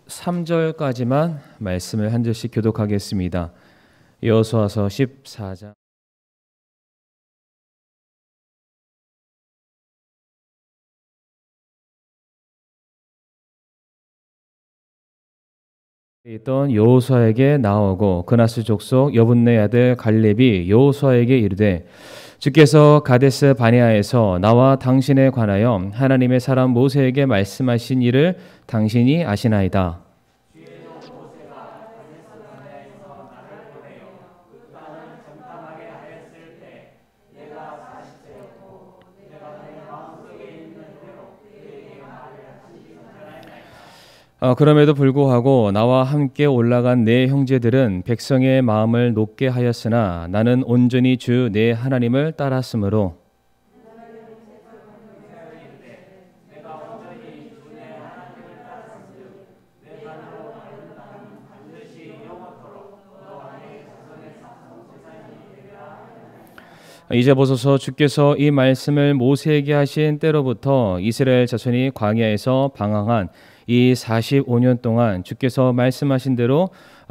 13절까지만 말씀을 한 절씩 교독하겠습니다. 여호수아서 14장. 있던 여호수아에게 나오고 그나스 족속 여분네 아들 갈렙이 여호수아에게 이르되 주께서 가데스 바네아에서 나와 당신에 관하여 하나님의 사람 모세에게 말씀하신 일을 당신이 아시나이다. 그럼에도 불구하고 나와 함께 올라간 내 형제들은 백성의 마음을 높게 하였으나 나는 온전히 주 내 하나님을 따랐으므로 이제 보소서 주께서 이 말씀을 모세에게 하신 때로부터 이스라엘 자손이 광야에서 방황한 이 45년 동안 주께서 말씀하신 대로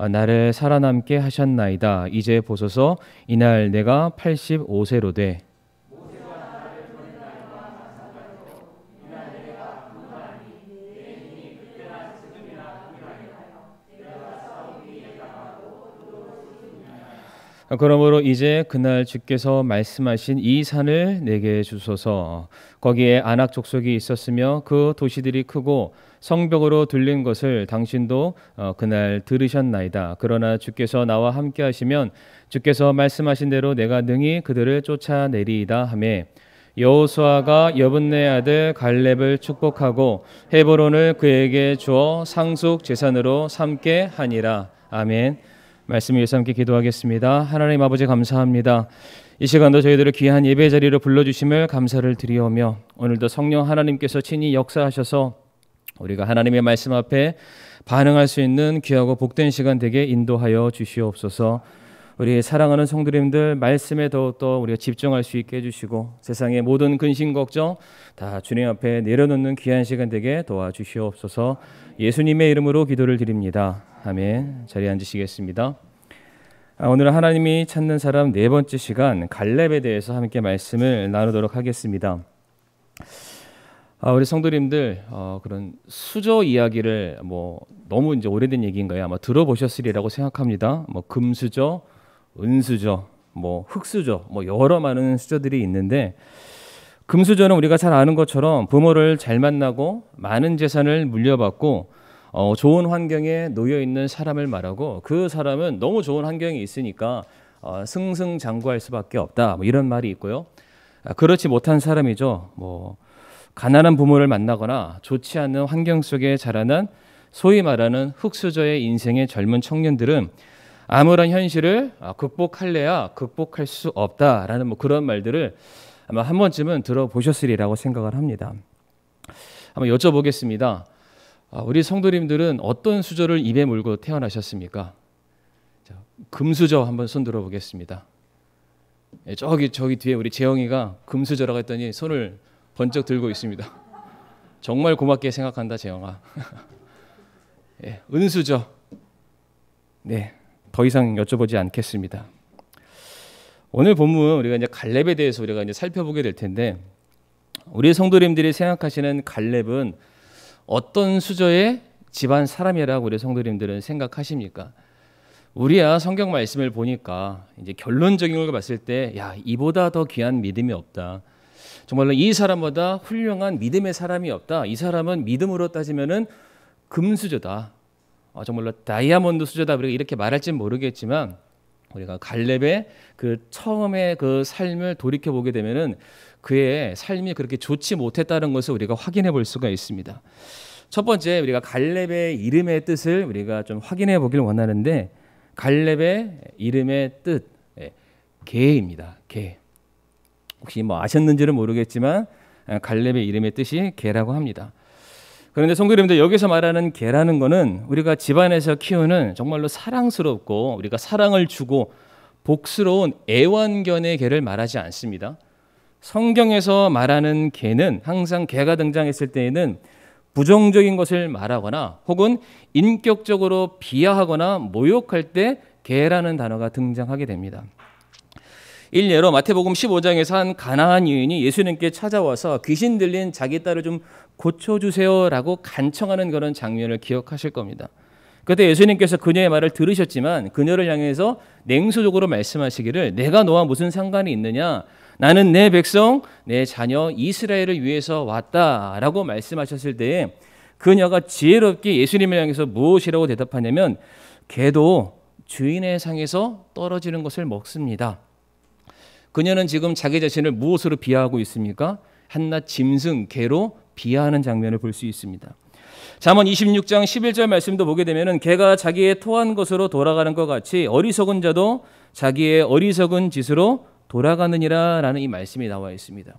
나를 살아남게 하셨나이다. 이제 보소서 이날 내가 85세로 돼 그러므로 이제 그날 주께서 말씀하신 이 산을 내게 주소서. 거기에 아낙 족속이 있었으며 그 도시들이 크고 성벽으로 둘린 것을 당신도 그날 들으셨나이다. 그러나 주께서 나와 함께 하시면 주께서 말씀하신 대로 내가 능히 그들을 쫓아내리이다 하매 여호수아가 여분네 아들 갈렙을 축복하고 헤브론을 그에게 주어 상속 제산으로 삼게 하니라. 아멘. 말씀을 위해서 함께 기도하겠습니다. 하나님 아버지 감사합니다. 이 시간도 저희들을 귀한 예배 자리로 불러주심을 감사를 드리오며 오늘도 성령 하나님께서 친히 역사하셔서 우리가 하나님의 말씀 앞에 반응할 수 있는 귀하고 복된 시간 되게 인도하여 주시옵소서. 우리 사랑하는 성도님들 말씀에 더욱더 우리가 집중할 수 있게 해주시고 세상의 모든 근심 걱정 다 주님 앞에 내려놓는 귀한 시간 되게 도와주시옵소서. 예수님의 이름으로 기도를 드립니다. 아멘. 자리에 앉으시겠습니다. 오늘 하나님이 찾는 사람 네 번째 시간 갈렙에 대해서 함께 말씀을 나누도록 하겠습니다. 우리 성도님들 그런 수저 이야기를 너무 이제 오래된 얘기인가요? 아마 들어보셨으리라고 생각합니다. 금수저, 은수저, 흙수저, 여러 많은 수저들이 있는데 금수저는 우리가 잘 아는 것처럼 부모를 잘 만나고 많은 재산을 물려받고 좋은 환경에 놓여 있는 사람을 말하고 그 사람은 너무 좋은 환경에 있으니까 승승장구할 수밖에 없다. 이런 말이 있고요. 그렇지 못한 사람이죠. 가난한 부모를 만나거나 좋지 않은 환경 속에 자라난 소위 말하는 흙수저의 인생의 젊은 청년들은 아무런 현실을 극복할래야 극복할 수 없다라는 그런 말들을 아마 한 번쯤은 들어보셨으리라고 생각을 합니다. 한번 여쭤보겠습니다. 우리 성도님들은 어떤 수저를 입에 물고 태어나셨습니까? 금수저 한번 손 들어보겠습니다. 저기 뒤에 우리 재영이가 금수저라고 했더니 손을 번쩍 들고 있습니다. 정말 고맙게 생각한다 재영아. 은수저. 네, 더 이상 여쭤보지 않겠습니다. 오늘 본문 우리가 이제 갈렙에 대해서 우리가 이제 살펴보게 될 텐데 우리 성도님들이 생각하시는 갈렙은 어떤 수저의 집안 사람이라고 우리 성도님들은 생각하십니까? 우리야 성경 말씀을 보니까 이제 결론적인 걸 봤을 때 이보다 더 귀한 믿음이 없다. 정말로 이 사람보다 훌륭한 믿음의 사람이 없다. 이 사람은 믿음으로 따지면은 금수저다. 정말로 다이아몬드 수저다. 우리가 이렇게 말할지는 모르겠지만 우리가 갈렙의 그 처음의 그 삶을 돌이켜 보게 되면은 그의 삶이 그렇게 좋지 못했다는 것을 우리가 확인해 볼 수가 있습니다. 첫 번째 우리가 갈렙의 이름의 뜻을 우리가 좀 확인해 보길 원하는데 갈렙의 이름의 뜻 개입니다. 개. 혹시 아셨는지는 모르겠지만 갈렙의 이름의 뜻이 개라고 합니다. 그런데 성도님들, 여기서 말하는 개라는 거는 우리가 집안에서 키우는 정말로 사랑스럽고 우리가 사랑을 주고 복스러운 애완견의 개를 말하지 않습니다. 성경에서 말하는 개는 항상 개가 등장했을 때에는 부정적인 것을 말하거나 혹은 인격적으로 비하하거나 모욕할 때 개라는 단어가 등장하게 됩니다. 일례로 마태복음 15장에서 한 가나안 여인이 예수님께 찾아와서 귀신 들린 자기 딸을 좀 고쳐주세요라고 간청하는 그런 장면을 기억하실 겁니다. 그때 예수님께서 그녀의 말을 들으셨지만 그녀를 향해서 냉소적으로 말씀하시기를 내가 너와 무슨 상관이 있느냐? 나는 내 백성, 내 자녀 이스라엘을 위해서 왔다라고 말씀하셨을 때에 그녀가 지혜롭게 예수님을 향해서 무엇이라고 대답하냐면 개도 주인의 상에서 떨어지는 것을 먹습니다. 그녀는 지금 자기 자신을 무엇으로 비하하고 있습니까? 한낱 짐승, 개로 비하하는 장면을 볼 수 있습니다. 잠언 26장 11절 말씀도 보게 되면 개가 자기의 토한 것으로 돌아가는 것 같이 어리석은 자도 자기의 어리석은 짓으로 돌아가느니라 라는 이 말씀이 나와 있습니다.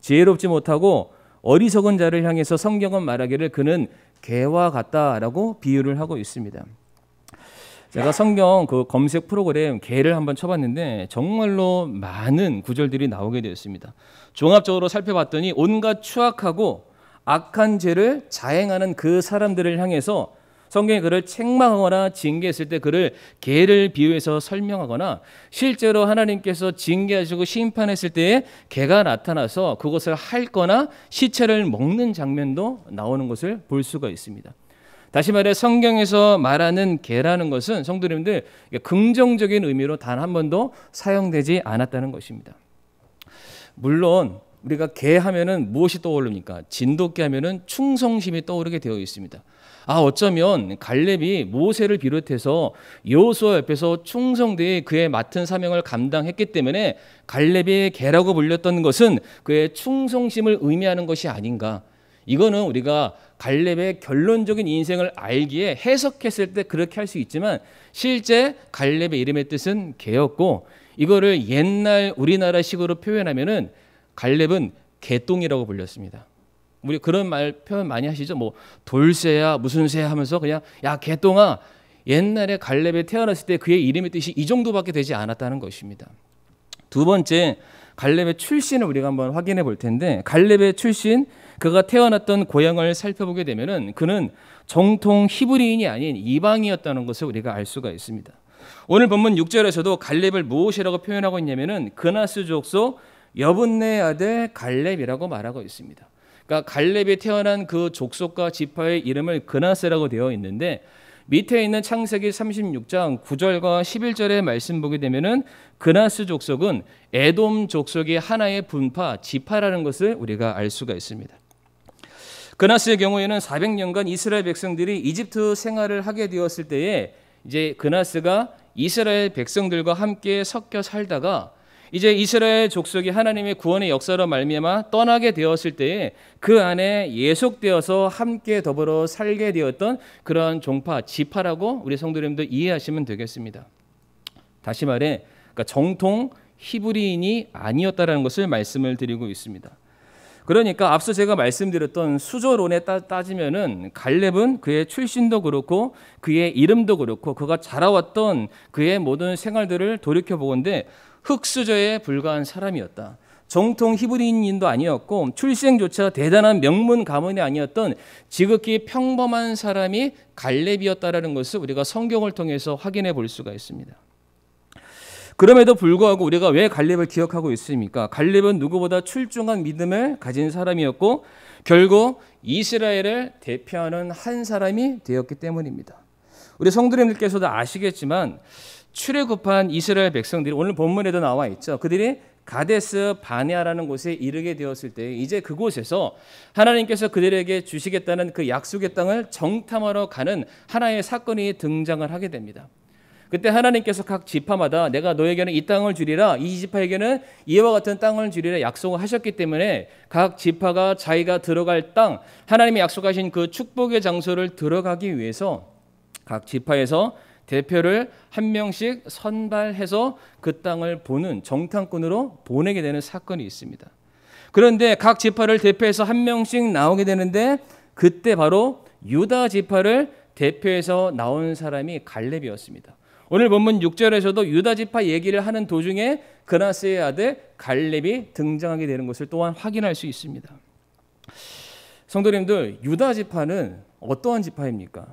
지혜롭지 못하고 어리석은 자를 향해서 성경은 말하기를 그는 개와 같다라고 비유를 하고 있습니다. 제가 성경 그 검색 프로그램 개를 한번 쳐봤는데 정말로 많은 구절들이 나오게 되었습니다. 종합적으로 살펴봤더니 온갖 추악하고 악한 죄를 자행하는 그 사람들을 향해서 성경이 그를 책망하거나 징계했을 때 그를 개를 비유해서 설명하거나 실제로 하나님께서 징계하시고 심판했을 때에 개가 나타나서 그것을 핥거나 시체를 먹는 장면도 나오는 것을 볼 수가 있습니다. 다시 말해 성경에서 말하는 개라는 것은 성도님들 긍정적인 의미로 단 한 번도 사용되지 않았다는 것입니다. 물론 우리가 개 하면은 무엇이 떠오릅니까? 진돗개 하면은 충성심이 떠오르게 되어 있습니다. 어쩌면 갈렙이 모세를 비롯해서 여호수아 옆에서 충성되이 그의 맡은 사명을 감당했기 때문에 갈렙의 개라고 불렸던 것은 그의 충성심을 의미하는 것이 아닌가. 이거는 우리가 갈렙의 결론적인 인생을 알기에 해석했을 때 그렇게 할 수 있지만 실제 갈렙의 이름의 뜻은 개였고 이거를 옛날 우리나라식으로 표현하면은 갈렙은 개똥이라고 불렸습니다. 우리 그런 말 표현 많이 하시죠? 뭐 돌새야 무슨 새야 하면서 그냥 야 개똥아. 옛날에 갈렙에 태어났을 때 그의 이름의 뜻이 이 정도밖에 되지 않았다는 것입니다. 두 번째, 갈렙의 출신을 우리가 한번 확인해 볼 텐데 갈렙의 출신, 그가 태어났던 고향을 살펴보게 되면은 그는 정통 히브리인이 아닌 이방이었다는 것을 우리가 알 수가 있습니다. 오늘 본문 6절에서도 갈렙을 무엇이라고 표현하고 있냐면은 그나스 족속 여분네 아들 갈렙이라고 말하고 있습니다. 그러니까 갈렙이 태어난 그 족속과 지파의 이름을 그나스라고 되어 있는데 밑에 있는 창세기 36장 9절과 11절의 말씀 보게 되면은 그나스 족속은 에돔 족속의 하나의 분파, 지파라는 것을 우리가 알 수가 있습니다. 그나스의 경우에는 400년간 이스라엘 백성들이 이집트 생활을 하게 되었을 때에 이제 그나스가 이스라엘 백성들과 함께 섞여 살다가 이제 이스라엘 족속이 하나님의 구원의 역사로 말미암아 떠나게 되었을 때에 그 안에 예속되어서 함께 더불어 살게 되었던 그러한 종파, 지파라고 우리 성도님들 이해하시면 되겠습니다. 다시 말해 그러니까 정통 히브리인이 아니었다라는 것을 말씀을 드리고 있습니다. 그러니까 앞서 제가 말씀드렸던 수조론에 따지면은 갈렙은 그의 출신도 그렇고 그의 이름도 그렇고 그가 자라왔던 그의 모든 생활들을 돌이켜보건대 흙수저에 불과한 사람이었다. 정통 히브리인도 아니었고 출생조차 대단한 명문 가문이 아니었던 지극히 평범한 사람이 갈렙이었다라는 것을 우리가 성경을 통해서 확인해 볼 수가 있습니다. 그럼에도 불구하고 우리가 왜 갈렙을 기억하고 있습니까? 갈렙은 누구보다 출중한 믿음을 가진 사람이었고 결국 이스라엘을 대표하는 한 사람이 되었기 때문입니다. 우리 성도님들께서도 아시겠지만 출애굽한 이스라엘 백성들이 오늘 본문에도 나와 있죠. 그들이 가데스 바네아라는 곳에 이르게 되었을 때 이제 그곳에서 하나님께서 그들에게 주시겠다는 그 약속의 땅을 정탐하러 가는 하나의 사건이 등장을 하게 됩니다. 그때 하나님께서 각 지파마다 내가 너에게는 이 땅을 주리라, 이 지파에게는 이와 같은 땅을 주리라 약속을 하셨기 때문에 각 지파가 자기가 들어갈 땅, 하나님이 약속하신 그 축복의 장소를 들어가기 위해서 각 지파에서 대표를 한 명씩 선발해서 그 땅을 보는 정탐꾼으로 보내게 되는 사건이 있습니다. 그런데 각 지파를 대표해서 한 명씩 나오게 되는데 그때 바로 유다 지파를 대표해서 나온 사람이 갈렙이었습니다. 오늘 본문 6절에서도 유다 지파 얘기를 하는 도중에 그나스의 아들 갈렙이 등장하게 되는 것을 또한 확인할 수 있습니다. 성도님들, 유다 지파는 어떠한 지파입니까?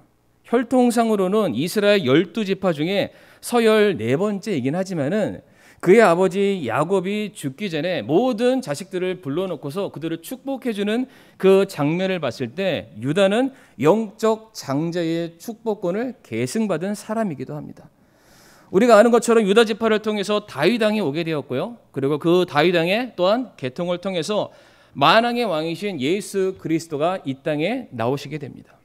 혈통상으로는 이스라엘 12지파 중에 서열 4번째이긴 하지만은 그의 아버지 야곱이 죽기 전에 모든 자식들을 불러놓고서 그들을 축복해주는 그 장면을 봤을 때 유다는 영적 장자의 축복권을 계승받은 사람이기도 합니다. 우리가 아는 것처럼 유다 지파를 통해서 다윗 왕이 오게 되었고요. 그리고 그 다윗 왕의 또한 계통을 통해서 만왕의 왕이신 예수 그리스도가 이 땅에 나오시게 됩니다.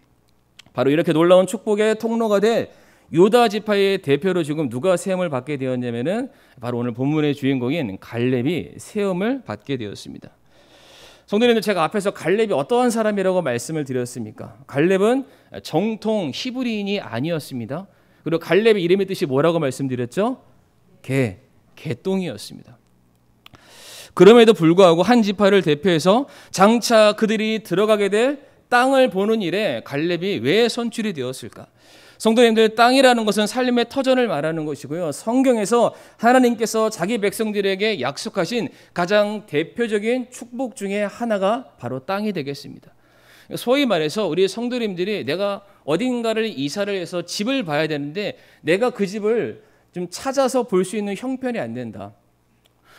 바로 이렇게 놀라운 축복의 통로가 될 유다 지파의 대표로 지금 누가 세움을 받게 되었냐면은 바로 오늘 본문의 주인공인 갈렙이 세움을 받게 되었습니다. 성도님들, 제가 앞에서 갈렙이 어떠한 사람이라고 말씀을 드렸습니까? 갈렙은 정통 히브리인이 아니었습니다. 그리고 갈렙의 이름의 뜻이 뭐라고 말씀드렸죠? 개똥이었습니다. 그럼에도 불구하고 한 지파를 대표해서 장차 그들이 들어가게 될 땅을 보는 일에 갈렙이 왜 선출이 되었을까? 성도님들, 땅이라는 것은 삶의 터전을 말하는 것이고요. 성경에서 하나님께서 자기 백성들에게 약속하신 가장 대표적인 축복 중에 하나가 바로 땅이 되겠습니다. 소위 말해서 우리 성도님들이 내가 어딘가를 이사를 해서 집을 봐야 되는데 내가 그 집을 좀 찾아서 볼 수 있는 형편이 안 된다.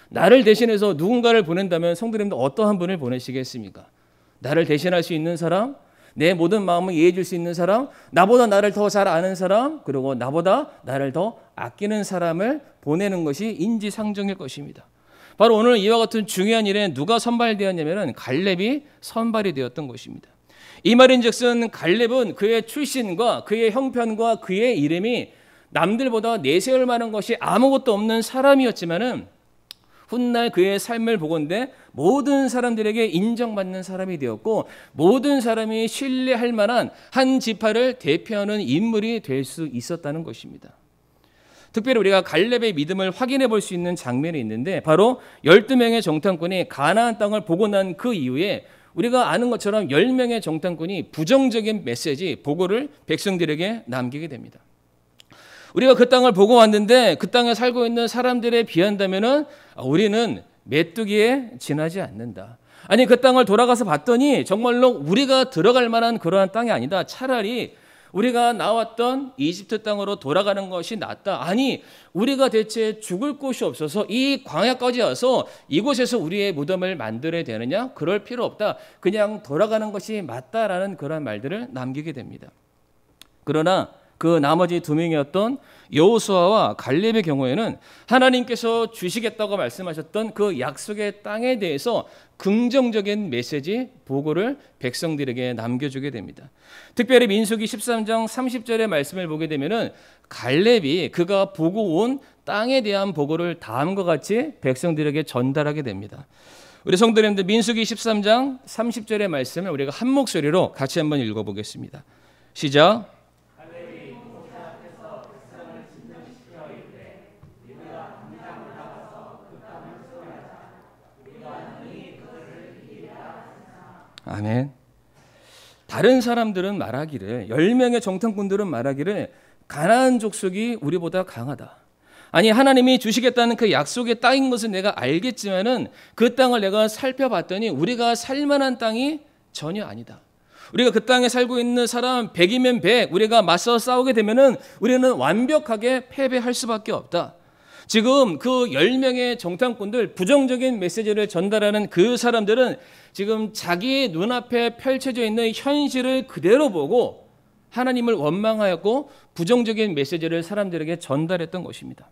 나를 대신해서 누군가를 보낸다면 성도님들 어떠한 분을 보내시겠습니까? 나를 대신할 수 있는 사람, 내 모든 마음을 이해해 줄 수 있는 사람, 나보다 나를 더 잘 아는 사람, 그리고 나보다 나를 더 아끼는 사람을 보내는 것이 인지상정일 것입니다. 바로 오늘 이와 같은 중요한 일에 누가 선발되었냐면 갈렙이 선발이 되었던 것입니다. 이 말인즉슨 갈렙은 그의 출신과 그의 형편과 그의 이름이 남들보다 내세울 만한 것이 아무것도 없는 사람이었지만은 훗날 그의 삶을 보건대 모든 사람들에게 인정받는 사람이 되었고 모든 사람이 신뢰할 만한 한 지파를 대표하는 인물이 될 수 있었다는 것입니다. 특별히 우리가 갈렙의 믿음을 확인해 볼 수 있는 장면이 있는데 바로 12명의 정탐꾼이 가나안 땅을 보고 난 그 이후에 우리가 아는 것처럼 10명의 정탐꾼이 부정적인 메시지, 보고를 백성들에게 남기게 됩니다. 우리가 그 땅을 보고 왔는데 그 땅에 살고 있는 사람들에 비한다면은 우리는 메뚜기에 지나지 않는다. 아니, 그 땅을 돌아가서 봤더니 정말로 우리가 들어갈 만한 그러한 땅이 아니다. 차라리 우리가 나왔던 이집트 땅으로 돌아가는 것이 낫다. 아니, 우리가 대체 죽을 곳이 없어서 이 광야까지 와서 이곳에서 우리의 무덤을 만들어야 되느냐? 그럴 필요 없다. 그냥 돌아가는 것이 맞다라는 그런 말들을 남기게 됩니다. 그러나 그 나머지 2명이었던 여호수아와 갈렙의 경우에는 하나님께서 주시겠다고 말씀하셨던 그 약속의 땅에 대해서 긍정적인 메시지, 보고를 백성들에게 남겨주게 됩니다. 특별히 민수기 13장 30절의 말씀을 보게 되면은 갈렙이 그가 보고 온 땅에 대한 보고를 다음과 같이 백성들에게 전달하게 됩니다. 우리 성도님들, 민수기 13장 30절의 말씀을 우리가 한 목소리로 같이 한번 읽어보겠습니다. 시작. 아멘. 다른 사람들은 말하기를, 10명의 정탐꾼들은 말하기를 가나안 족속이 우리보다 강하다. 아니, 하나님이 주시겠다는 그 약속의 땅인 것은 내가 알겠지만은 그 땅을 내가 살펴봤더니 우리가 살만한 땅이 전혀 아니다. 우리가 그 땅에 살고 있는 사람 100이면 100, 우리가 맞서 싸우게 되면은 우리는 완벽하게 패배할 수밖에 없다. 지금 그 10명의 정탐꾼들, 부정적인 메시지를 전달하는 그 사람들은 지금 자기의 눈앞에 펼쳐져 있는 현실을 그대로 보고 하나님을 원망하였고 부정적인 메시지를 사람들에게 전달했던 것입니다.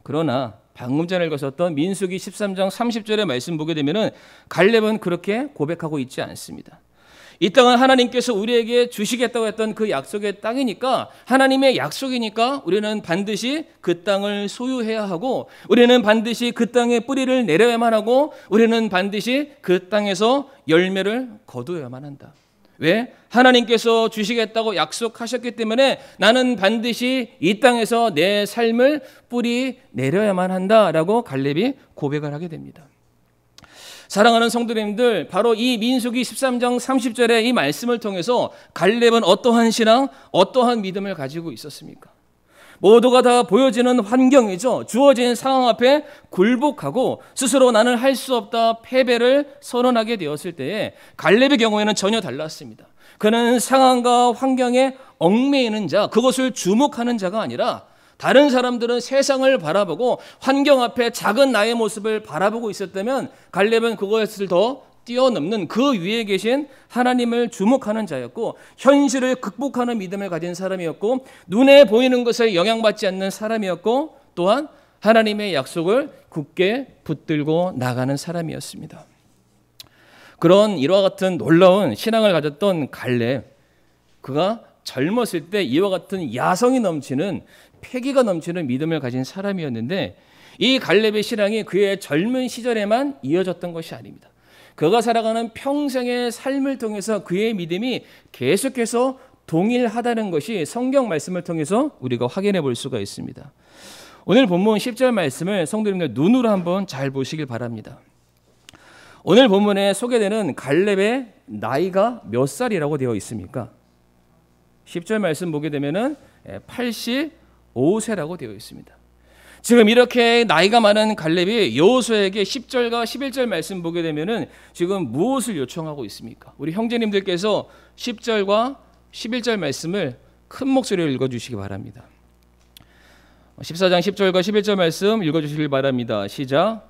그러나 방금 전에 읽었었던 민수기 13장 30절의 말씀 보게 되면은 갈렙은 그렇게 고백하고 있지 않습니다. 이 땅은 하나님께서 우리에게 주시겠다고 했던 그 약속의 땅이니까, 하나님의 약속이니까 우리는 반드시 그 땅을 소유해야 하고, 우리는 반드시 그 땅에 뿌리를 내려야만 하고, 우리는 반드시 그 땅에서 열매를 거두어야만 한다. 왜? 하나님께서 주시겠다고 약속하셨기 때문에 나는 반드시 이 땅에서 내 삶을 뿌리 내려야만 한다라고 갈렙이 고백을 하게 됩니다. 사랑하는 성도님들, 바로 이 민수기 13장 30절의 이 말씀을 통해서 갈렙은 어떠한 신앙, 어떠한 믿음을 가지고 있었습니까? 모두가 다 보여지는 환경이죠. 주어진 상황 앞에 굴복하고 스스로 나는 할 수 없다 패배를 선언하게 되었을 때에 갈렙의 경우에는 전혀 달랐습니다. 그는 상황과 환경에 얽매이는 자, 그것을 주목하는 자가 아니라 다른 사람들은 세상을 바라보고 환경 앞에 작은 나의 모습을 바라보고 있었다면 갈렙은 그것을 더 뛰어넘는 그 위에 계신 하나님을 주목하는 자였고 현실을 극복하는 믿음을 가진 사람이었고 눈에 보이는 것에 영향받지 않는 사람이었고 또한 하나님의 약속을 굳게 붙들고 나가는 사람이었습니다. 그런 이와 같은 놀라운 신앙을 가졌던 갈렙, 그가 젊었을 때 이와 같은 야성이 넘치는 패기가 넘치는 믿음을 가진 사람이었는데 이 갈렙의 신앙이 그의 젊은 시절에만 이어졌던 것이 아닙니다. 그가 살아가는 평생의 삶을 통해서 그의 믿음이 계속해서 동일하다는 것이 성경 말씀을 통해서 우리가 확인해 볼 수가 있습니다. 오늘 본문 10절 말씀을 성도님들 눈으로 한번 잘 보시길 바랍니다. 오늘 본문에 소개되는 갈렙의 나이가 몇 살이라고 되어 있습니까? 10절 말씀 보게 되면은 85세라고 되어 있습니다. 지금 이렇게 나이가 많은 갈렙이 여호수아에게 10절과 11절 말씀 보게 되면은 지금 무엇을 요청하고 있습니까? 우리 형제님들께서 10절과 11절 말씀을 큰 목소리로 읽어주시기 바랍니다. 14장 10절과 11절 말씀 읽어주시길 바랍니다. 시작.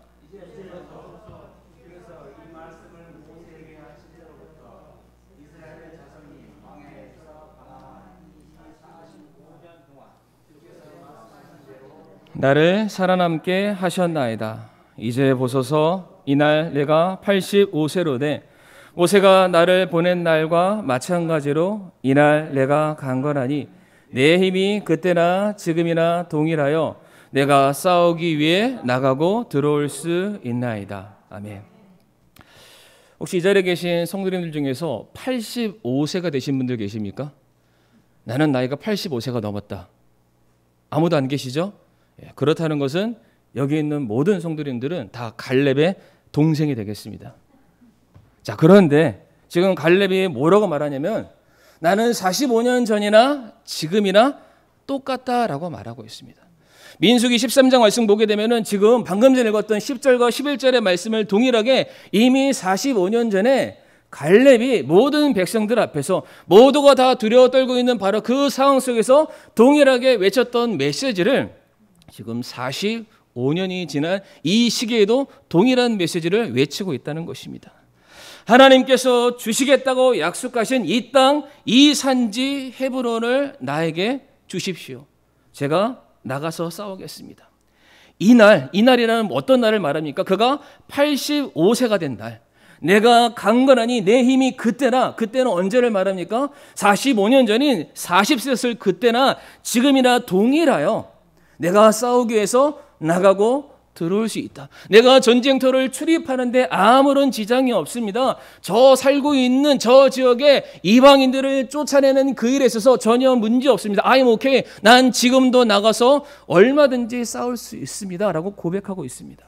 나를 살아남게 하셨나이다. 이제 보소서, 이날 내가 85세로 돼 모세가 나를 보낸 날과 마찬가지로 이날 내가 강건하니 내 힘이 그때나 지금이나 동일하여 내가 싸우기 위해 나가고 들어올 수 있나이다. 아멘. 혹시 이 자리에 계신 성도님들 중에서 85세가 되신 분들 계십니까? 나는 나이가 85세가 넘었다. 아무도 안 계시죠? 그렇다는 것은 여기 있는 모든 성도님들은 다 갈렙의 동생이 되겠습니다. 자, 그런데 지금 갈렙이 뭐라고 말하냐면 나는 45년 전이나 지금이나 똑같다라고 말하고 있습니다. 민수기 13장 말씀 보게 되면은 지금 방금 전에 읽었던 10절과 11절의 말씀을 동일하게 이미 45년 전에 갈렙이 모든 백성들 앞에서 모두가 다 두려워 떨고 있는 바로 그 상황 속에서 동일하게 외쳤던 메시지를 지금 45년이 지난 이 시기에도 동일한 메시지를 외치고 있다는 것입니다. 하나님께서 주시겠다고 약속하신 이 땅, 이 산지 헤브론을 나에게 주십시오. 제가 나가서 싸우겠습니다. 이날이라는 어떤 날을 말합니까? 그가 85세가 된 날. 내가 강건하니 내 힘이 그때는 언제를 말합니까? 45년 전인 40세였을 그때나 지금이나 동일하여 내가 싸우기 위해서 나가고 들어올 수 있다. 내가 전쟁터를 출입하는데 아무런 지장이 없습니다. 저 살고 있는 저 지역의 이방인들을 쫓아내는 그 일에 있어서 전혀 문제 없습니다. I'm okay. 난 지금도 나가서 얼마든지 싸울 수 있습니다. 라고 고백하고 있습니다.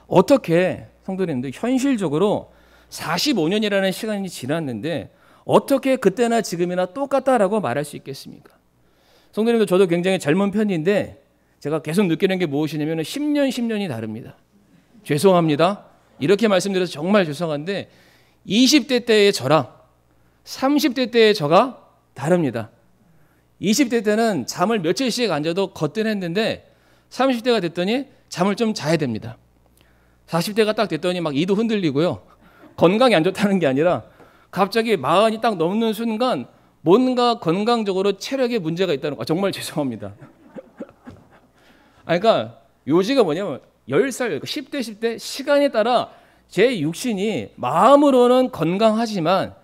어떻게 성도님들 현실적으로 45년이라는 시간이 지났는데 어떻게 그때나 지금이나 똑같다라고 말할 수 있겠습니까? 성도님들 저도 굉장히 젊은 편인데 제가 계속 느끼는 게 무엇이냐면 10년이 다릅니다. 죄송합니다. 이렇게 말씀드려서 정말 죄송한데 20대 때의 저랑 30대 때의 저가 다릅니다. 20대 때는 잠을 며칠씩 안 자도 거뜬했는데 30대가 됐더니 잠을 좀 자야 됩니다. 40대가 딱 됐더니 막 이도 흔들리고요. 건강이 안 좋다는 게 아니라 갑자기 40이 딱 넘는 순간 뭔가 건강적으로 체력에 문제가 있다는 거. 정말 죄송합니다. 그러니까 요지가 뭐냐면 10살, 10대 시간에 따라 제 육신이 마음으로는 건강하지만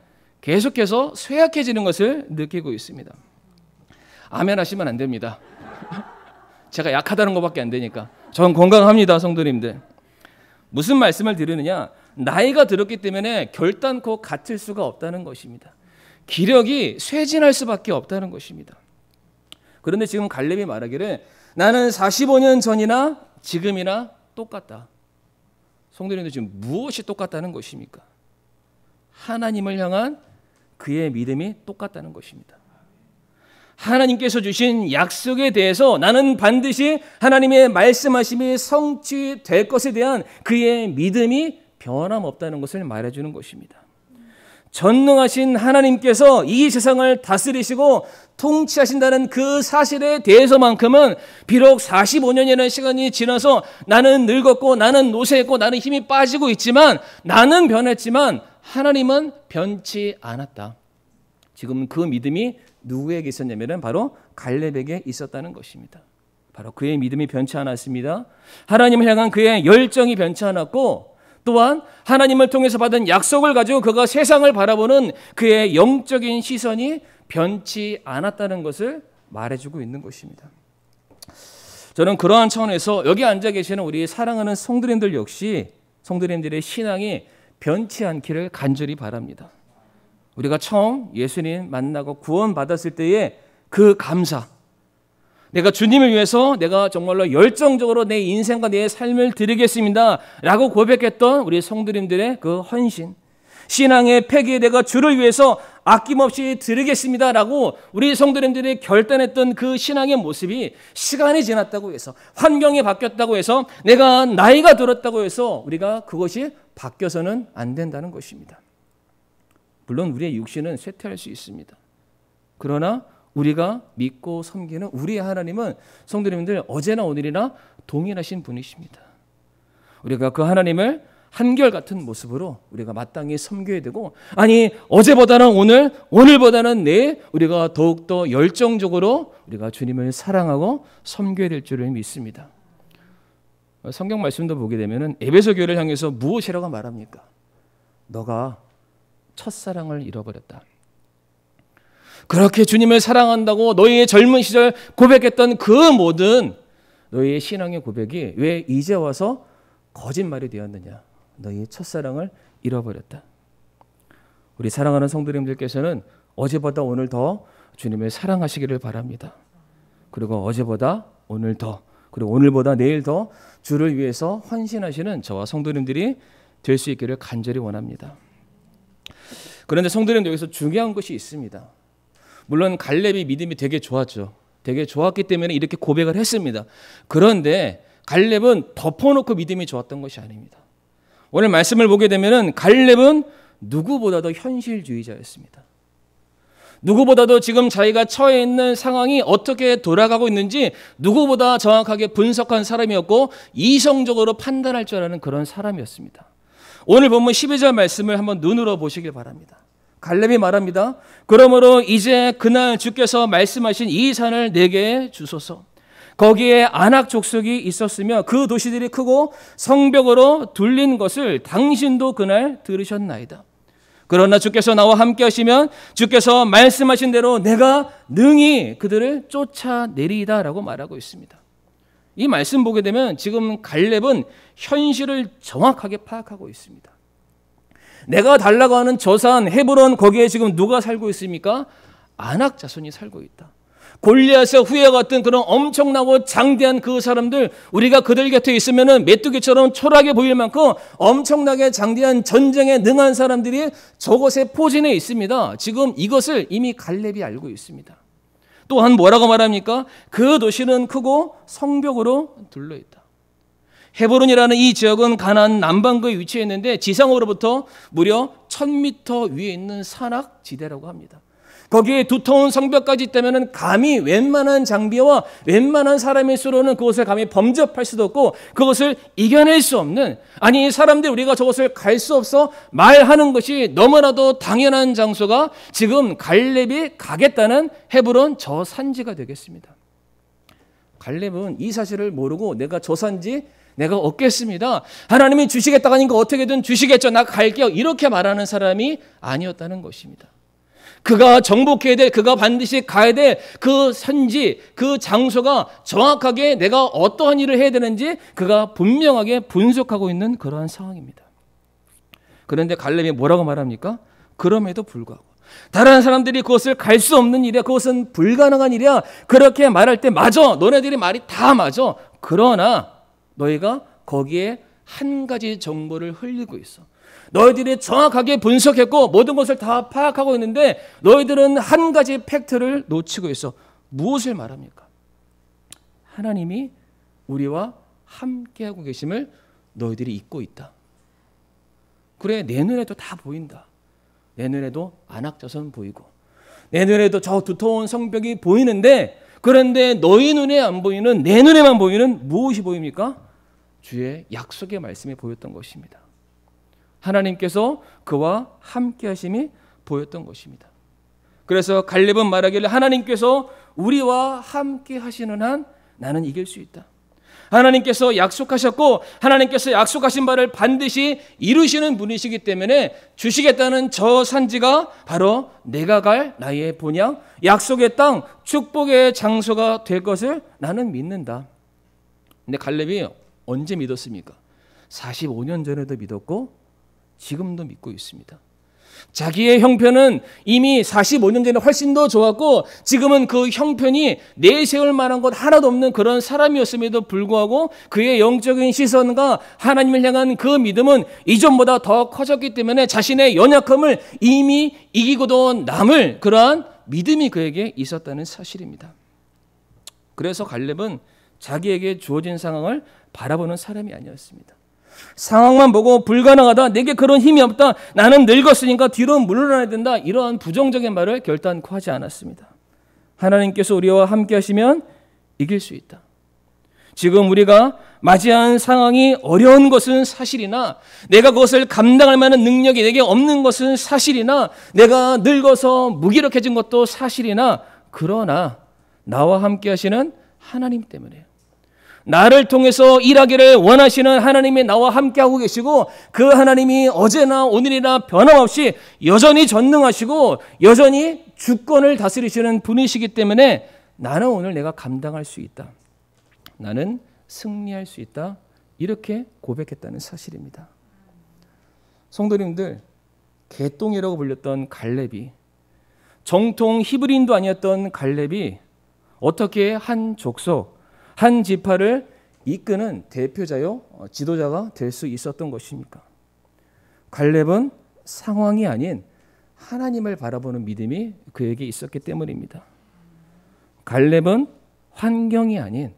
계속해서 쇠약해지는 것을 느끼고 있습니다. 아멘 하시면 안 됩니다. 제가 약하다는 것밖에 안 되니까. 전 건강합니다, 성도님들. 무슨 말씀을 드리느냐? 나이가 들었기 때문에 결단코 같을 수가 없다는 것입니다. 기력이 쇠진할 수밖에 없다는 것입니다. 그런데 지금 갈렙이 말하기를 나는 45년 전이나 지금이나 똑같다. 성도님들 지금 무엇이 똑같다는 것입니까? 하나님을 향한 그의 믿음이 똑같다는 것입니다. 하나님께서 주신 약속에 대해서 나는 반드시 하나님의 말씀하심이 성취될 것에 대한 그의 믿음이 변함없다는 것을 말해주는 것입니다. 전능하신 하나님께서 이 세상을 다스리시고 통치하신다는 그 사실에 대해서만큼은 비록 45년이라는 시간이 지나서 나는 늙었고 나는 노쇠했고 나는 힘이 빠지고 있지만 나는 변했지만 하나님은 변치 않았다. 지금 그 믿음이 누구에게 있었냐면 바로 갈렙에게 있었다는 것입니다. 바로 그의 믿음이 변치 않았습니다. 하나님을 향한 그의 열정이 변치 않았고 또한 하나님을 통해서 받은 약속을 가지고 그가 세상을 바라보는 그의 영적인 시선이 변치 않았다는 것을 말해주고 있는 것입니다. 저는 그러한 차원에서 여기 앉아 계시는 우리 사랑하는 성도님들 역시 성도님들의 신앙이 변치 않기를 간절히 바랍니다. 우리가 처음 예수님 만나고 구원받았을 때의 그 감사, 내가 주님을 위해서 내가 정말로 열정적으로 내 인생과 내 삶을 드리겠습니다 라고 고백했던 우리 성도님들의 그 헌신, 신앙의 패기에 내가 주를 위해서 아낌없이 드리겠습니다 라고 우리 성도님들이 결단했던 그 신앙의 모습이 시간이 지났다고 해서 환경이 바뀌었다고 해서 내가 나이가 들었다고 해서 우리가 그것이 바뀌어서는 안 된다는 것입니다. 물론 우리의 육신은 쇠퇴할 수 있습니다. 그러나 우리가 믿고 섬기는 우리의 하나님은 성도님들 어제나 오늘이나 동일하신 분이십니다. 우리가 그 하나님을 한결같은 모습으로 우리가 마땅히 섬겨야 되고, 아니 어제보다는 오늘, 오늘보다는 내일 우리가 더욱더 열정적으로 우리가 주님을 사랑하고 섬겨야 될 줄을 믿습니다. 성경 말씀도 보게 되면 에베소 교회를 향해서 무엇이라고 말합니까? 너가 첫사랑을 잃어버렸다. 그렇게 주님을 사랑한다고 너희의 젊은 시절 고백했던 그 모든 너희의 신앙의 고백이 왜 이제 와서 거짓말이 되었느냐? 너희의 첫사랑을 잃어버렸다. 우리 사랑하는 성도님들께서는 어제보다 오늘 더 주님을 사랑하시기를 바랍니다. 그리고 어제보다 오늘 더, 그리고 오늘보다 내일 더 주를 위해서 헌신하시는 저와 성도님들이 될 수 있기를 간절히 원합니다. 그런데 성도님들 여기서 중요한 것이 있습니다. 물론 갈렙이 믿음이 되게 좋았죠. 되게 좋았기 때문에 이렇게 고백을 했습니다. 그런데 갈렙은 덮어놓고 믿음이 좋았던 것이 아닙니다. 오늘 말씀을 보게 되면 갈렙은 누구보다도 현실주의자였습니다. 누구보다도 지금 자기가 처해 있는 상황이 어떻게 돌아가고 있는지 누구보다 정확하게 분석한 사람이었고 이성적으로 판단할 줄 아는 그런 사람이었습니다. 오늘 본문 12절 말씀을 한번 눈으로 보시길 바랍니다. 갈렙이 말합니다. 그러므로 이제 그날 주께서 말씀하신 이 산을 내게 주소서. 거기에 아낙 족속이 있었으며 그 도시들이 크고 성벽으로 둘린 것을 당신도 그날 들으셨나이다. 그러나 주께서 나와 함께 하시면 주께서 말씀하신 대로 내가 능히 그들을 쫓아내리이다 라고 말하고 있습니다. 이 말씀 보게 되면 지금 갈렙은 현실을 정확하게 파악하고 있습니다. 내가 달라고 하는 저 산 헤브론, 거기에 지금 누가 살고 있습니까? 아낙 자손이 살고 있다. 골리앗의 후예와 같은 그런 엄청나고 장대한 그 사람들, 우리가 그들 곁에 있으면 메뚜기처럼 초라하게 보일 만큼 엄청나게 장대한 전쟁에 능한 사람들이 저곳에 포진해 있습니다. 지금 이것을 이미 갈렙이 알고 있습니다. 또한 뭐라고 말합니까? 그 도시는 크고 성벽으로 둘러있다. 헤브론이라는 이 지역은 가나안 남반구에 위치해 있는데 지상으로부터 무려 1000m 위에 있는 산악 지대라고 합니다. 거기에 두터운 성벽까지 있다면 감히 웬만한 장비와 웬만한 사람의 수로는 그것을 감히 범접할 수도 없고 그것을 이겨낼 수 없는, 아니 사람들이 우리가 저것을 갈 수 없어 말하는 것이 너무나도 당연한 장소가 지금 갈렙이 가겠다는 헤브론 저 산지가 되겠습니다. 갈렙은 이 사실을 모르고 내가 저 산지 내가 얻겠습니다, 하나님이 주시겠다고 하니까 어떻게든 주시겠죠, 나 갈게요, 이렇게 말하는 사람이 아니었다는 것입니다. 그가 정복해야 될, 그가 반드시 가야 될 그 산지, 그 장소가 정확하게 내가 어떠한 일을 해야 되는지 그가 분명하게 분석하고 있는 그러한 상황입니다. 그런데 갈렙이 뭐라고 말합니까? 그럼에도 불구하고 다른 사람들이 그것을 갈 수 없는 일이야, 그것은 불가능한 일이야, 그렇게 말할 때 맞아, 너네들이 말이 다 맞아. 그러나 너희가 거기에 한 가지 정보를 흘리고 있어. 너희들이 정확하게 분석했고 모든 것을 다 파악하고 있는데 너희들은 한 가지 팩트를 놓치고 있어. 무엇을 말합니까? 하나님이 우리와 함께하고 계심을 너희들이 잊고 있다. 그래, 내 눈에도 다 보인다. 내 눈에도 안악자선 보이고 내 눈에도 저 두터운 성벽이 보이는데, 그런데 너희 눈에 안 보이는, 내 눈에만 보이는 무엇이 보입니까? 주의 약속의 말씀이 보였던 것입니다. 하나님께서 그와 함께 하심이 보였던 것입니다. 그래서 갈렙은 말하기를 하나님께서 우리와 함께 하시는 한 나는 이길 수 있다. 하나님께서 약속하셨고 하나님께서 약속하신 바를 반드시 이루시는 분이시기 때문에 주시겠다는 저 산지가 바로 내가 갈 나의 본향, 약속의 땅, 축복의 장소가 될 것을 나는 믿는다. 근데 갈렙이 언제 믿었습니까? 45년 전에도 믿었고 지금도 믿고 있습니다. 자기의 형편은 이미 45년 전에 훨씬 더 좋았고 지금은 그 형편이 내세울 만한 것 하나도 없는 그런 사람이었음에도 불구하고 그의 영적인 시선과 하나님을 향한 그 믿음은 이전보다 더 커졌기 때문에 자신의 연약함을 이미 이기고도 남을 그러한 믿음이 그에게 있었다는 사실입니다. 그래서 갈렙은 자기에게 주어진 상황을 바라보는 사람이 아니었습니다. 상황만 보고 불가능하다, 내게 그런 힘이 없다, 나는 늙었으니까 뒤로 물러나야 된다, 이러한 부정적인 말을 결단코 하지 않았습니다. 하나님께서 우리와 함께 하시면 이길 수 있다. 지금 우리가 맞이한 상황이 어려운 것은 사실이나 내가 그것을 감당할 만한 능력이 내게 없는 것은 사실이나 내가 늙어서 무기력해진 것도 사실이나 그러나 나와 함께 하시는 하나님 때문에요. 나를 통해서 일하기를 원하시는 하나님이 나와 함께하고 계시고 그 하나님이 어제나 오늘이나 변함없이 여전히 전능하시고 여전히 주권을 다스리시는 분이시기 때문에 나는 오늘 내가 감당할 수 있다. 나는 승리할 수 있다. 이렇게 고백했다는 사실입니다. 성도님들, 개똥이라고 불렸던 갈렙이, 정통 히브리인도 아니었던 갈렙이 어떻게 한 족속, 한 지파를 이끄는 대표자요, 지도자가 될 수 있었던 것입니까? 갈렙은 상황이 아닌 하나님을 바라보는 믿음이 그에게 있었기 때문입니다. 갈렙은 환경이 아닌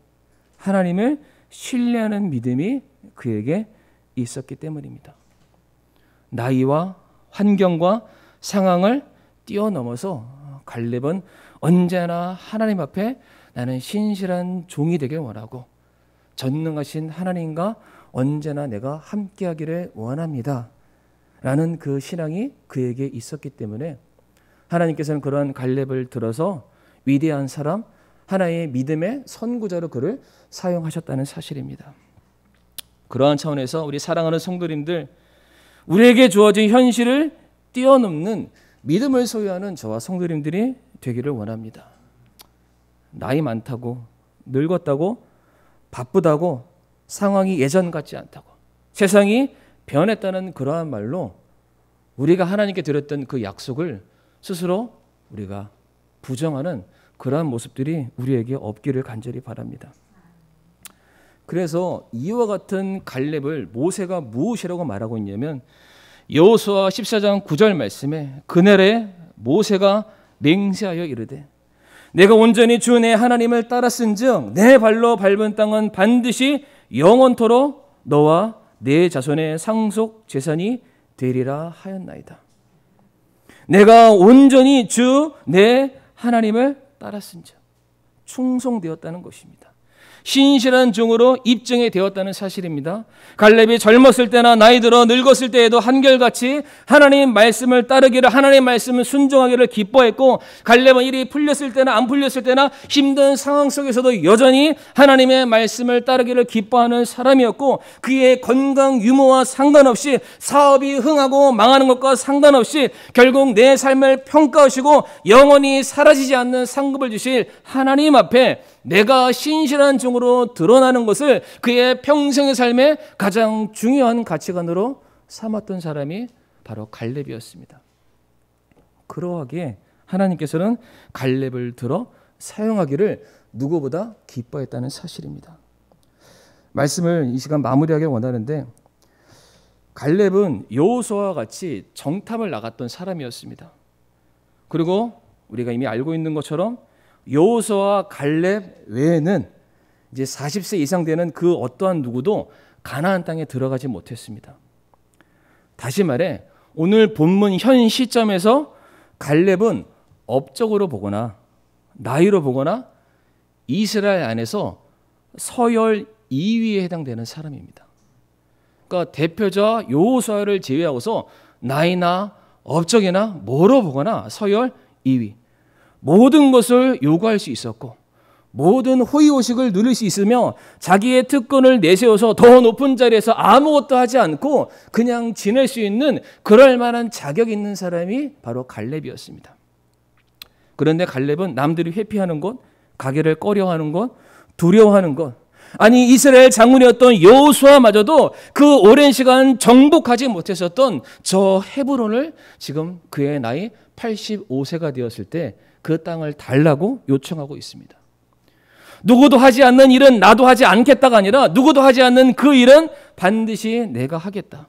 하나님을 신뢰하는 믿음이 그에게 있었기 때문입니다. 나이와 환경과 상황을 뛰어넘어서 갈렙은 언제나 하나님 앞에 나는 신실한 종이 되길 원하고 전능하신 하나님과 언제나 내가 함께하기를 원합니다. 라는 그 신앙이 그에게 있었기 때문에 하나님께서는 그러한 갈렙을 들어서 위대한 사람, 하나의 믿음의 선구자로 그를 사용하셨다는 사실입니다. 그러한 차원에서 우리 사랑하는 성도님들, 우리에게 주어진 현실을 뛰어넘는 믿음을 소유하는 저와 성도님들이 되기를 원합니다. 나이 많다고, 늙었다고, 바쁘다고, 상황이 예전 같지 않다고, 세상이 변했다는 그러한 말로 우리가 하나님께 드렸던 그 약속을 스스로 우리가 부정하는 그러한 모습들이 우리에게 없기를 간절히 바랍니다. 그래서 이와 같은 갈렙을 모세가 무엇이라고 말하고 있냐면 여호수아 14장 9절 말씀에 그날에 모세가 맹세하여 이르되 내가 온전히 주 내 하나님을 따랐은즉 내 발로 밟은 땅은 반드시 영원토록 너와 내 자손의 상속 재산이 되리라 하였나이다. 내가 온전히 주 내 하나님을 따랐은즉 충성되었다는 것입니다. 신실한 종으로 입증이 되었다는 사실입니다. 갈렙이 젊었을 때나 나이 들어 늙었을 때에도 한결같이 하나님 말씀을 따르기를, 하나님 말씀을 순종하기를 기뻐했고 갈렙은 일이 풀렸을 때나 안 풀렸을 때나 힘든 상황 속에서도 여전히 하나님의 말씀을 따르기를 기뻐하는 사람이었고 그의 건강 유무와 상관없이 사업이 흥하고 망하는 것과 상관없이 결국 내 삶을 평가하시고 영원히 사라지지 않는 상급을 주실 하나님 앞에 내가 신실한 종으로 드러나는 것을 그의 평생의 삶의 가장 중요한 가치관으로 삼았던 사람이 바로 갈렙이었습니다. 그러하기에 하나님께서는 갈렙을 들어 사용하기를 누구보다 기뻐했다는 사실입니다. 말씀을 이 시간 마무리하길 원하는데 갈렙은 여호수아와 같이 정탐을 나갔던 사람이었습니다. 그리고 우리가 이미 알고 있는 것처럼 여호수아와 갈렙 외에는 이제 40세 이상 되는 그 어떠한 누구도 가나안 땅에 들어가지 못했습니다. 다시 말해 오늘 본문 현 시점에서 갈렙은 업적으로 보거나 나이로 보거나 이스라엘 안에서 서열 2위에 해당되는 사람입니다. 그러니까 대표자 여호수아를 제외하고서 나이나 업적이나 뭐로 보거나 서열 2위. 모든 것을 요구할 수 있었고 모든 호의호식을 누릴 수 있으며 자기의 특권을 내세워서 더 높은 자리에서 아무것도 하지 않고 그냥 지낼 수 있는 그럴 만한 자격 있는 사람이 바로 갈렙이었습니다. 그런데 갈렙은 남들이 회피하는 것, 가게를 꺼려하는 것, 두려워하는 것, 아니 이스라엘 장군이었던 여호수아마저도 그 오랜 시간 정복하지 못했었던 저 헤브론을 지금 그의 나이 85세가 되었을 때 그 땅을 달라고 요청하고 있습니다. 누구도 하지 않는 일은 나도 하지 않겠다가 아니라 누구도 하지 않는 그 일은 반드시 내가 하겠다.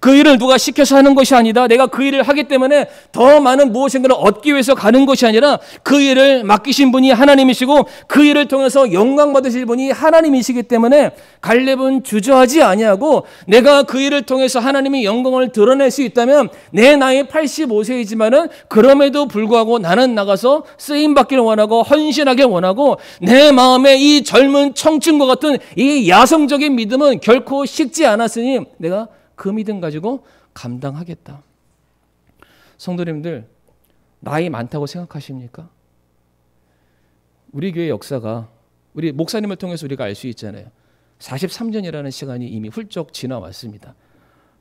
그 일을 누가 시켜서 하는 것이 아니다. 내가 그 일을 하기 때문에 더 많은 무엇인가를 얻기 위해서 가는 것이 아니라 그 일을 맡기신 분이 하나님이시고 그 일을 통해서 영광 받으실 분이 하나님이시기 때문에 갈렙은 주저하지 아니하고 내가 그 일을 통해서 하나님의 영광을 드러낼 수 있다면 내 나이 85세이지만은 그럼에도 불구하고 나는 나가서 쓰임 받기를 원하고 헌신하길 원하고 내 마음에 이 젊은 청춘과 같은 이 야성적인 믿음은 결코 식지 않았으니 내가 그 믿음 가지고 감당하겠다. 성도님들 나이 많다고 생각하십니까? 우리 교회 역사가 우리 목사님을 통해서 우리가 알 수 있잖아요. 43년이라는 시간이 이미 훌쩍 지나왔습니다.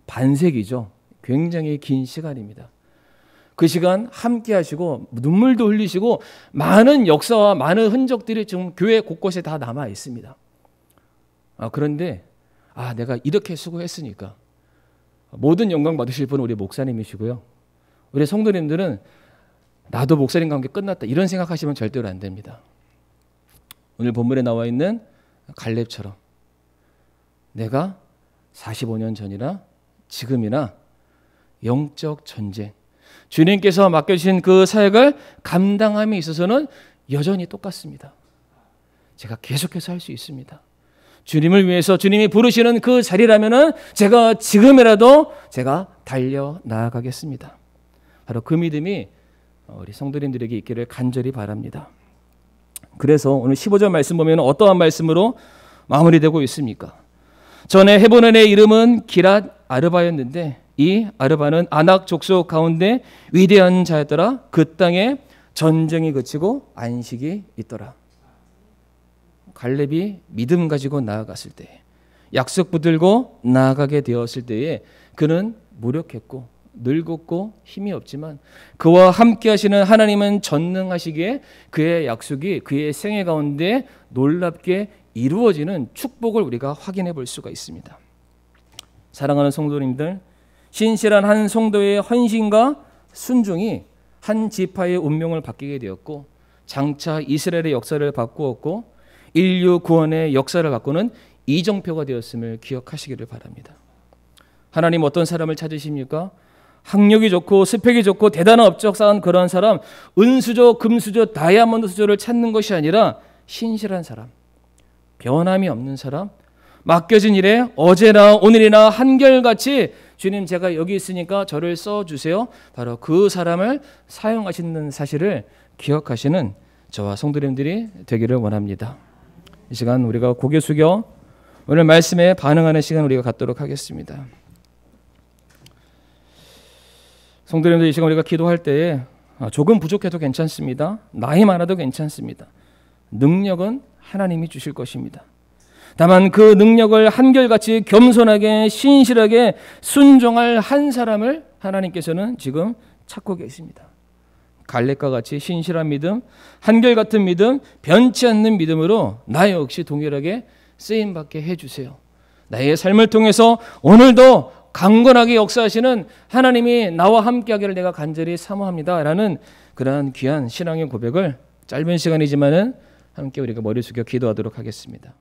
반세기죠. 굉장히 긴 시간입니다. 그 시간 함께 하시고 눈물도 흘리시고 많은 역사와 많은 흔적들이 지금 교회 곳곳에 다 남아 있습니다. 그런데 내가 이렇게 수고했으니까 모든 영광 받으실 분은 우리 목사님이시고요. 우리 성도님들은 나도 목사님과 함께 끝났다 이런 생각하시면 절대로 안 됩니다. 오늘 본문에 나와 있는 갈렙처럼 내가 45년 전이나 지금이나 영적 전쟁, 주님께서 맡겨주신 그 사역을 감당함에 있어서는 여전히 똑같습니다. 제가 계속해서 할 수 있습니다. 주님을 위해서 주님이 부르시는 그 자리라면은 제가 지금이라도 제가 달려 나아가겠습니다. 바로 그 믿음이 우리 성도님들에게 있기를 간절히 바랍니다. 그래서 오늘 15절 말씀 보면 어떠한 말씀으로 마무리되고 있습니까? 전에 헤브론의 이름은 기랏 아르바였는데 이 아르바는 아낙 족속 가운데 위대한 자였더라. 그 땅에 전쟁이 그치고 안식이 있더라. 갈렙이 믿음 가지고 나아갔을 때, 약속 붙들고 나아가게 되었을 때에 그는 무력했고 늙었고 힘이 없지만 그와 함께 하시는 하나님은 전능하시기에 그의 약속이 그의 생애 가운데 놀랍게 이루어지는 축복을 우리가 확인해 볼 수가 있습니다. 사랑하는 성도님들, 신실한 한 성도의 헌신과 순종이 한 지파의 운명을 바뀌게 되었고 장차 이스라엘의 역사를 바꾸었고 인류 구원의 역사를 바꾸는 이정표가 되었음을 기억하시기를 바랍니다. 하나님 어떤 사람을 찾으십니까? 학력이 좋고 스펙이 좋고 대단한 업적 쌓은 그런 사람, 은수저, 금수저, 다이아몬드 수저를 찾는 것이 아니라 신실한 사람, 변함이 없는 사람, 맡겨진 일에 어제나 오늘이나 한결같이 주님 제가 여기 있으니까 저를 써주세요. 바로 그 사람을 사용하시는 사실을 기억하시는 저와 성도님들이 되기를 원합니다. 이 시간 우리가 고개 숙여 오늘 말씀에 반응하는 시간 우리가 갖도록 하겠습니다. 성도님들 이 시간 우리가 기도할 때에 조금 부족해도 괜찮습니다. 나이 많아도 괜찮습니다. 능력은 하나님이 주실 것입니다. 다만 그 능력을 한결같이 겸손하게 신실하게 순종할 한 사람을 하나님께서는 지금 찾고 계십니다. 갈렙과 같이 신실한 믿음, 한결같은 믿음, 변치 않는 믿음으로 나 역시 동일하게 쓰임받게 해주세요. 나의 삶을 통해서 오늘도 강건하게 역사하시는 하나님이 나와 함께하기를 내가 간절히 사모합니다 라는 그러한 귀한 신앙의 고백을 짧은 시간이지만은 함께 우리가 머리 숙여 기도하도록 하겠습니다.